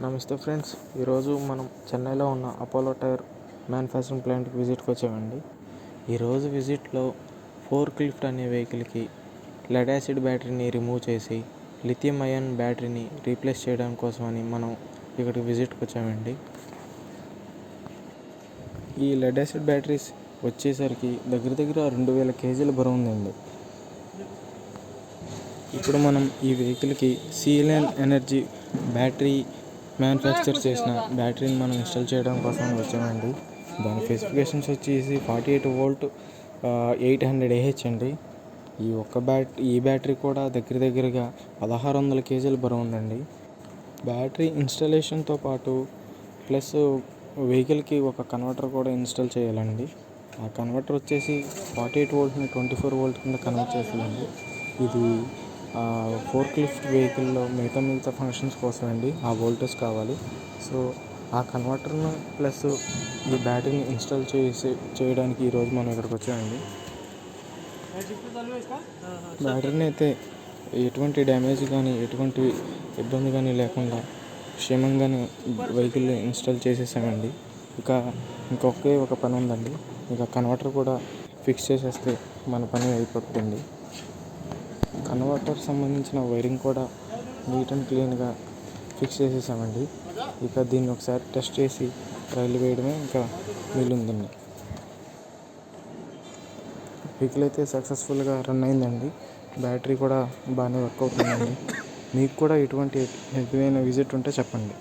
నమస్తే ఫ్రెండ్స్, ఈరోజు మనం చెన్నైలో ఉన్న అపోలో టైర్ మ్యానుఫ్యాక్చరింగ్ ప్లాంట్కి విజిట్కి వచ్చామండి. ఈరోజు విజిట్లో ఫోర్క్ లిఫ్ట్ అనే వెహికల్కి లెడ్ యాసిడ్ బ్యాటరీని రిమూవ్ చేసి లిథియం అయాన్ బ్యాటరీని రీప్లేస్ చేయడం కోసమని మనం ఇక్కడికి విజిట్కి వచ్చామండి. ఈ లెడ్ యాసిడ్ బ్యాటరీస్ వచ్చేసరికి దగ్గర 2000 కేజీల బరువు ఉందండి. ఇప్పుడు మనం ఈ వెహికల్కి సిఎల్ఎన్ ఎనర్జీ బ్యాటరీ మ్యానుఫ్యాక్చర్ చేసిన బ్యాటరీని మనం ఇన్స్టాల్ చేయడం కోసం వచ్చామండి. దాని స్పెసిఫికేషన్స్ వచ్చేసి 48 వోల్ట్ 800 AH అండి. ఈ బ్యాటరీ కూడా దగ్గరగా 1600 కేజీల బరువు ఉందండి. బ్యాటరీ ఇన్స్టాలేషన్తో పాటు ప్లస్ వెహికల్కి ఒక కన్వర్టర్ కూడా ఇన్స్టాల్ చేయాలండి. ఆ కన్వర్టర్ వచ్చేసి 48 వోల్ట్ని 24 వోల్ట్ కింద కన్వర్ట్ చేస్తుందండి. ఇది ఫోర్క్ లిఫ్ట్ వెహికల్లో మిగతా ఫంక్షన్స్ కోసం అండి ఆ వోల్టేజ్ కావాలి. సో ఆ కన్వర్టర్ను ప్లస్ ఈ బ్యాటరీని ఇన్స్టాల్ చేయడానికి ఈరోజు మనం ఇక్కడికి వచ్చామండి. బ్యాటరీని అయితే ఎటువంటి డ్యామేజ్ కానీ ఎటువంటి ఇబ్బంది కానీ లేకుండా క్షేమంగానే వెహికల్ని ఇన్స్టాల్ చేసేసామండి. ఇంకొకే ఒక పని ఉందండి. కన్వర్టర్ కూడా ఫిక్స్ చేసేస్తే మన పని అయిపోతుందండి. కన్వర్టర్ సంబంధించిన వైరింగ్ కూడా నీట్ అండ్ క్లీన్గా ఫిక్స్ చేసేసామండి. దీన్ని ఒకసారి టెస్ట్ చేసి ట్రయల్ వేయడమే మిగిలిందండి. వెహికల్ అయితే సక్సెస్ఫుల్గా రన్ అయిందండి. బ్యాటరీ కూడా బాగానే వర్క్ అవుతుందండి. మీకు కూడా ఎటువంటి విజిట్ ఉంటే చెప్పండి.